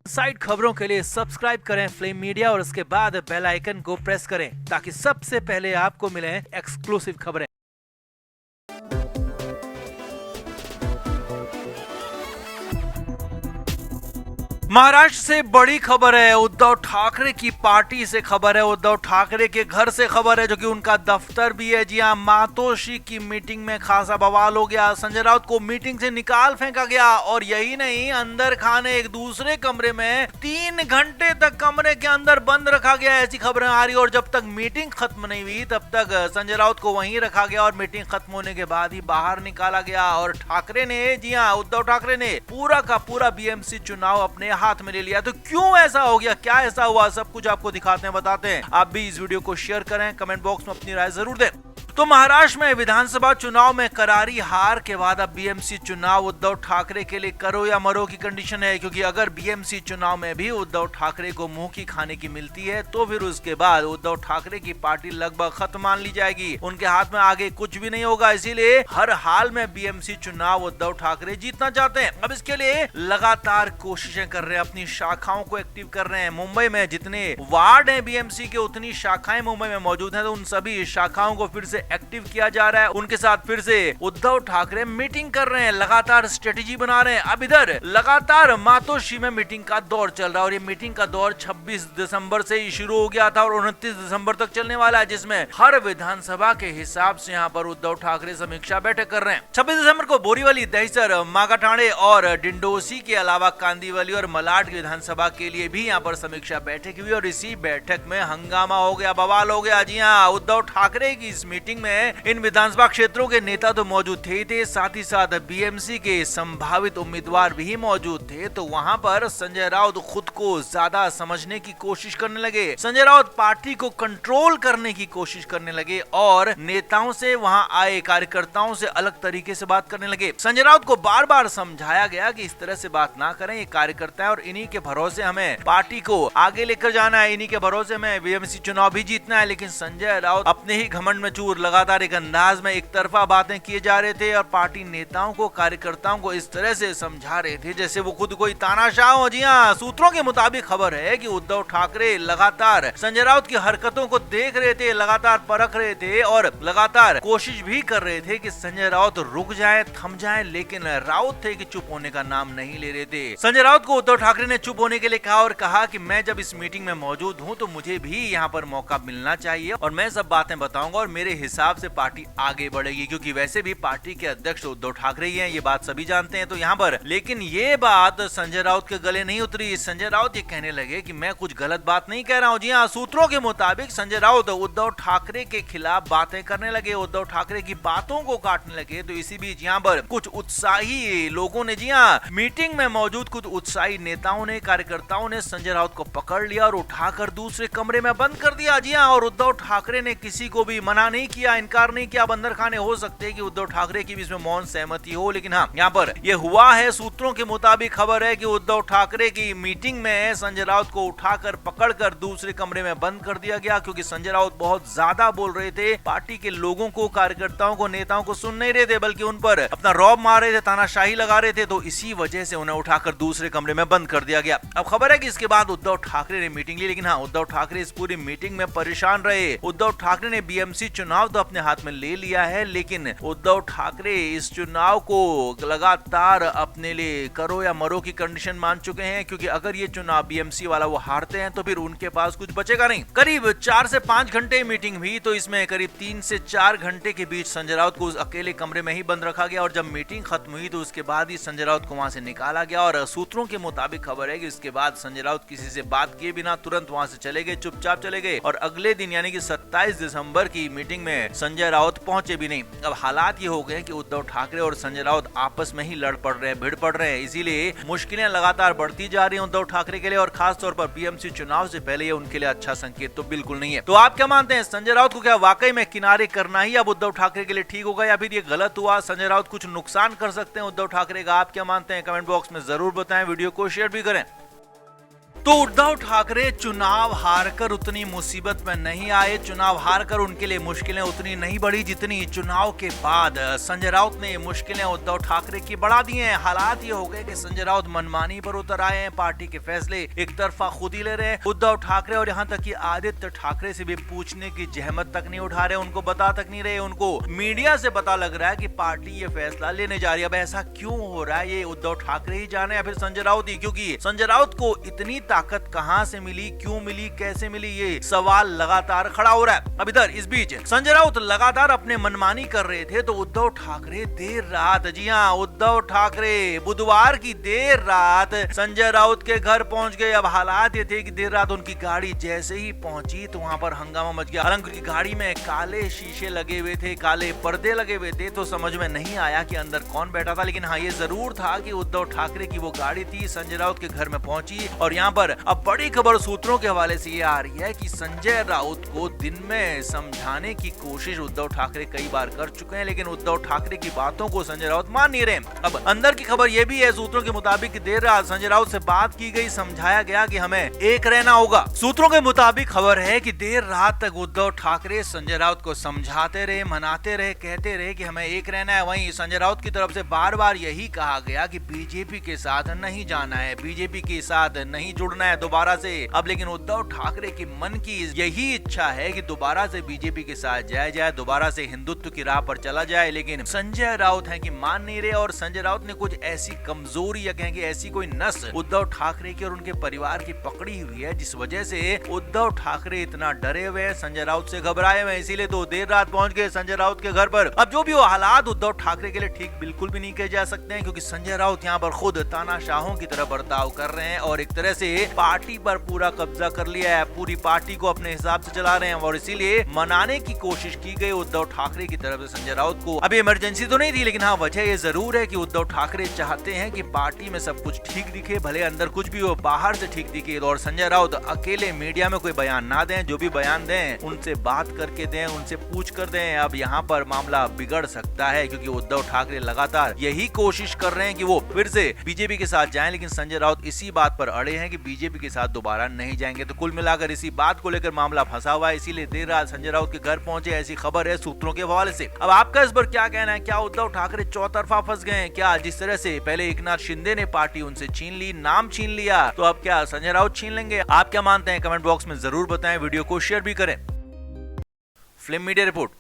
Side खबरों के लिए सब्सक्राइब करें फ्लेम मीडिया और उसके बाद बेल आइकन को प्रेस करें ताकि सबसे पहले आपको मिले एक्सक्लूसिव खबरें। महाराष्ट्र से बड़ी खबर है, उद्धव ठाकरे की पार्टी से खबर है, उद्धव ठाकरे के घर से खबर है जो कि उनका दफ्तर भी है। जी हां, मातोश्री की मीटिंग में खासा बवाल हो गया। संजय राउत को मीटिंग से निकाल फेंका गया और यही नहीं, अंदर खाने एक दूसरे कमरे में 3 घंटे तक कमरे के अंदर बंद रखा गया, ऐसी खबरें आ रही। और जब तक मीटिंग खत्म नहीं हुई तब तक संजय राउत को वहीं रखा गया और मीटिंग खत्म होने के बाद ही बाहर निकाला गया। और ठाकरे ने, जी हाँ, उद्धव ठाकरे ने पूरा का पूरा बीएमसी चुनाव अपने हाथ में ले लिया। तो क्यों ऐसा हो गया, क्या ऐसा हुआ, सब कुछ आपको दिखाते हैं, बताते हैं। आप भी इस वीडियो को शेयर करें, कमेंट बॉक्स में अपनी राय जरूर दें। तो महाराष्ट्र में विधानसभा चुनाव में करारी हार के बाद अब बीएमसी चुनाव उद्धव ठाकरे के लिए करो या मरो की कंडीशन है, क्योंकि अगर बीएमसी चुनाव में भी उद्धव ठाकरे को मुंह की खाने की मिलती है तो फिर उसके बाद उद्धव ठाकरे की पार्टी लगभग खत्म मान ली जाएगी, उनके हाथ में आगे कुछ भी नहीं होगा। इसीलिए हर हाल में बीएमसी चुनाव उद्धव ठाकरे जीतना चाहते हैं। अब इसके लिए लगातार कोशिशें कर रहे हैं, अपनी शाखाओं को एक्टिव कर रहे हैं। मुंबई में जितने वार्ड है बीएमसी के, उतनी शाखाएं मुंबई में मौजूद है, तो उन सभी शाखाओं को फिर से एक्टिव किया जा रहा है। उनके साथ फिर से उद्धव ठाकरे मीटिंग कर रहे हैं, लगातार स्ट्रेटेजी बना रहे हैं। अब इधर लगातार मातोश्री में मीटिंग का दौर चल रहा है और ये मीटिंग का दौर 26 दिसंबर से ही शुरू हो गया था और 29 दिसंबर तक चलने वाला है, जिसमें हर विधानसभा के हिसाब से यहाँ पर उद्धव ठाकरे समीक्षा बैठक कर रहे हैं। 26 दिसंबर को बोरीवली, दहिसर, मागाठाणे और डिंडोसी के अलावा कांदीवली और मलाड विधानसभा के लिए भी यहाँ पर समीक्षा बैठक हुई और इसी बैठक में हंगामा हो गया, बवाल हो गया। जी हाँ, उद्धव ठाकरे की इस मीटिंग में इन विधानसभा क्षेत्रों के नेता तो मौजूद थे, साथ ही साथ बीएमसी के संभावित उम्मीदवार भी मौजूद थे। तो वहां पर संजय राउत खुद को ज्यादा समझने की कोशिश करने लगे, संजय राउत पार्टी को कंट्रोल करने की कोशिश करने लगे और नेताओं से, वहां आए कार्यकर्ताओं से अलग तरीके से बात करने लगे। संजय राउत को बार बार समझाया गया कि इस तरह से बात ना करें, ये कार्यकर्ता है और इन्हीं के भरोसे हमें पार्टी को आगे लेकर जाना है, इन्हीं के भरोसे में बीएमसी चुनाव भी जीतना है। लेकिन संजय राउत अपने ही घमंड में चूर, लगातार एक अंदाज में एक तरफा बातें किए जा रहे थे और पार्टी नेताओं को, कार्यकर्ताओं को इस तरह से समझा रहे थे जैसे वो खुद कोई तानाशाह हो। जी हाँ, सूत्रों के मुताबिक खबर है कि उद्धव ठाकरे लगातार संजय राउत की हरकतों को देख रहे थे, लगातार परख रहे थे और लगातार कोशिश भी कर रहे थे कि संजय राउत रुक जाए, थम जाए, लेकिन राउत थे कि चुप होने का नाम नहीं ले रहे थे। संजय राउत को उद्धव ठाकरे ने चुप होने के लिए कहा और कहा कि मैं जब इस मीटिंग में मौजूद हूँ तो मुझे भी यहाँ पर मौका मिलना चाहिए और मैं सब बातें बताऊंगा और मेरे हिसाब से पार्टी आगे बढ़ेगी, क्योंकि वैसे भी पार्टी के अध्यक्ष उद्धव ठाकरे ही हैं, ये बात सभी जानते हैं। तो यहाँ पर लेकिन ये बात संजय राउत के गले नहीं उतरी। संजय राउत ये कहने लगे कि मैं कुछ गलत बात नहीं कह रहा हूँ। जी हाँ, सूत्रों के मुताबिक संजय राउत उद्धव ठाकरे के खिलाफ बातें करने लगे, उद्धव ठाकरे की बातों को काटने लगे। तो इसी बीच यहाँ पर कुछ उत्साही लोगों ने, जी हाँ, मीटिंग में मौजूद कुछ उत्साही नेताओं ने, कार्यकर्ताओं ने संजय राउत को पकड़ लिया और उठाकर दूसरे कमरे में बंद कर दिया। जी हाँ, और उद्धव ठाकरे ने किसी को भी मना नहीं किया, इनकार नहीं किया। अंदर खाने हो सकते हैं कि उद्धव ठाकरे की भी इसमें मौन सहमति हो, लेकिन हाँ, यहाँ पर यह हुआ है। सूत्रों के मुताबिक खबर है कि उद्धव ठाकरे की मीटिंग में संजय राउत को उठाकर पकड़कर दूसरे कमरे में बंद कर दिया गया, क्योंकि संजय राउत बहुत ज्यादा बोल रहे थे, पार्टी के लोगों को, कार्यकर्ताओं को, नेताओं को सुन नहीं रहे थे, बल्कि उन पर अपना रौब मार रहे थे, तानाशाही लगा रहे थे। तो इसी वजह से उन्हें उठाकर दूसरे कमरे में बंद कर दिया गया। अब खबर है कि इसके बाद उद्धव ठाकरे ने मीटिंग ली, लेकिन हाँ, उद्धव ठाकरे इस पूरी मीटिंग में परेशान रहे। उद्धव ठाकरे ने बीएमसी चुनाव तो अपने हाथ में ले लिया है, लेकिन उद्धव ठाकरे इस चुनाव को लगातार अपने लिए करो या मरो की कंडीशन मान चुके हैं, क्योंकि अगर ये चुनाव बीएमसी वाला वो हारते हैं तो फिर उनके पास कुछ बचेगा नहीं। करीब 4 से 5 घंटे मीटिंग हुई, तो इसमें करीब 3 से 4 घंटे के बीच संजय राउत को उस अकेले कमरे में ही बंद रखा गया और जब मीटिंग खत्म हुई तो उसके बाद ही संजय राउत को वहां से निकाला गया। और सूत्रों के मुताबिक खबर है कि इसके बाद संजय राउत किसी से बात किए बिना तुरंत वहां से चले गए, चुपचाप चले गए और अगले दिन यानी कि 27 दिसंबर की मीटिंग में संजय राउत पहुंचे भी नहीं। अब हालात ये हो गए कि उद्धव ठाकरे और संजय राउत आपस में ही लड़ पड़ रहे हैं, भिड़ पड़ रहे हैं, इसीलिए मुश्किलें लगातार बढ़ती जा रही हैं उद्धव ठाकरे के लिए और खास तौर पर बीएमसी चुनाव से पहले ये उनके लिए अच्छा संकेत तो बिल्कुल नहीं है। तो आप क्या मानते हैं, संजय राउत को क्या वाकई में किनारे करना ही अब उद्धव ठाकरे के लिए ठीक होगा या फिर ये गलत हुआ, संजय राउत कुछ नुकसान कर सकते हैं उद्धव ठाकरे का? आप क्या मानते हैं, कमेंट बॉक्स में जरूर बताएं, वीडियो को शेयर भी करें। तो उद्धव ठाकरे चुनाव हारकर उतनी मुसीबत में नहीं आए, चुनाव हारकर उनके लिए मुश्किलें उतनी नहीं बढ़ी जितनी चुनाव के बाद संजय राउत ने मुश्किलें उद्धव ठाकरे की बढ़ा दी हैं। हालात ये हो गए कि संजय राउत मनमानी पर उतर आए हैं, पार्टी के फैसले एक तरफा खुद ही ले रहे हैं। उद्धव ठाकरे और यहाँ तक कि आदित्य ठाकरे से भी पूछने की जहमत तक नहीं उठा रहे, उनको बता तक नहीं रहे। उनको मीडिया से पता लग रहा है कि पार्टी ये फैसला लेने जा रही है। अब ऐसा क्यों हो रहा है ये उद्धव ठाकरे ही जाने या फिर संजय राउत ही, क्योंकि संजय राउत को इतनी ताकत कहां से मिली, क्यों मिली, कैसे मिली, ये सवाल लगातार खड़ा हो रहा है। अब इधर इस बीच संजय राउत लगातार अपने मनमानी कर रहे थे तो उद्धव ठाकरे देर रात, जी हां, उद्धव ठाकरे बुधवार की देर रात संजय राउत के घर पहुंच गए। अब हालात ये थे कि देर रात उनकी गाड़ी जैसे ही पहुंची तो वहां पर हंगामा मच गया। हालांकि उनकी गाड़ी में काले शीशे लगे हुए थे, काले पर्दे लगे हुए थे, तो समझ में नहीं आया कि अंदर कौन बैठा था। लेकिन हाँ, ये जरूर था कि उद्धव ठाकरे की वो गाड़ी थी, संजय राउत के घर में पहुंची। और यहाँ पर अब बड़ी खबर सूत्रों के हवाले से ये आ रही है कि संजय राउत को दिन में समझाने की कोशिश उद्धव ठाकरे कई बार कर चुके हैं, लेकिन उद्धव ठाकरे की बातों को संजय राउत मान नहीं रहे। अब अंदर की खबर ये भी है सूत्रों के मुताबिक देर रात संजय राउत से बात की गई, समझाया गया कि हमें एक रहना होगा। सूत्रों के मुताबिक खबर है कि देर रात तक उद्धव ठाकरे संजय राउत को समझाते रहे, मनाते रहे, कहते रहे कि हमें एक रहना है। वहीं संजय राउत की तरफ से बार बार यही कहा गया कि बीजेपी के साथ नहीं जाना है, बीजेपी के साथ नहीं जुड़ना है दोबारा से। अब लेकिन उद्धव ठाकरे की मन की यही इच्छा है कि दोबारा से बीजेपी के साथ जाया जाए, दोबारा से हिंदुत्व की राह पर चला जाए। लेकिन संजय राउत है कि मान नहीं रहे और संजय राउत ने कुछ ऐसी कमजोरी या कहेंगे ऐसी कोई नस उद्धव ठाकरे की और उनके परिवार की पकड़ी हुई है, जिस वजह से उद्धव ठाकरे इतना डरे हुए हैं, संजय राउत से घबराए हुए, इसीलिए तो देर रात पहुंच गए संजय राउत के घर पर। अब जो भी वो हालात उद्धव ठाकरे के लिए ठीक बिल्कुल भी नहीं कहे जा सकते हैं, क्योंकि संजय राउत यहाँ पर खुद तानाशाहों की तरह बर्ताव कर रहे हैं और एक तरह से पार्टी पर पूरा कब्जा कर लिया है, पूरी पार्टी को अपने हिसाब से चला रहे हैं। और इसीलिए मनाने की कोशिश की गई उद्धव ठाकरे की तरफ से संजय राउत को। अभी इमरजेंसी तो नहीं थी, लेकिन हाँ, वजह ये जरूर है कि उद्धव ठाकरे चाहते हैं कि पार्टी में सब कुछ ठीक दिखे, भले अंदर कुछ भी हो, बाहर से ठीक दिखे। और संजय राउत अकेले मीडिया में कोई बयान ना दें, जो भी बयान दें उनसे बात करके दें, उनसे पूछ कर दें। अब यहाँ पर मामला बिगड़ सकता है, क्योंकि उद्धव ठाकरे लगातार यही कोशिश कर रहे हैं कि वो फिर से बीजेपी के साथ जाएं, लेकिन संजय राउत इसी बात पर अड़े हैं कि बीजेपी के साथ दोबारा नहीं जाएंगे। तो कुल मिलाकर इसी बात को लेकर मामला फंसा हुआ है, इसीलिए देर रात संजय राउत के घर पहुंचे, ऐसी खबर है सूत्रों के हवाले से। अब आपका इस पर क्या कहना है? क्या उद्धव ठाकरे चौतरफा फंस गए हैं? क्या जिस तरह से पहले एकनाथ शिंदे ने पार्टी उनसे छीन ली, नाम छीन लिया, तो अब क्या संजय राउत छीन लेंगे? आप क्या मानते हैं? कमेंट बॉक्स में जरूर बताएं, वीडियो को शेयर भी करें। Film media report.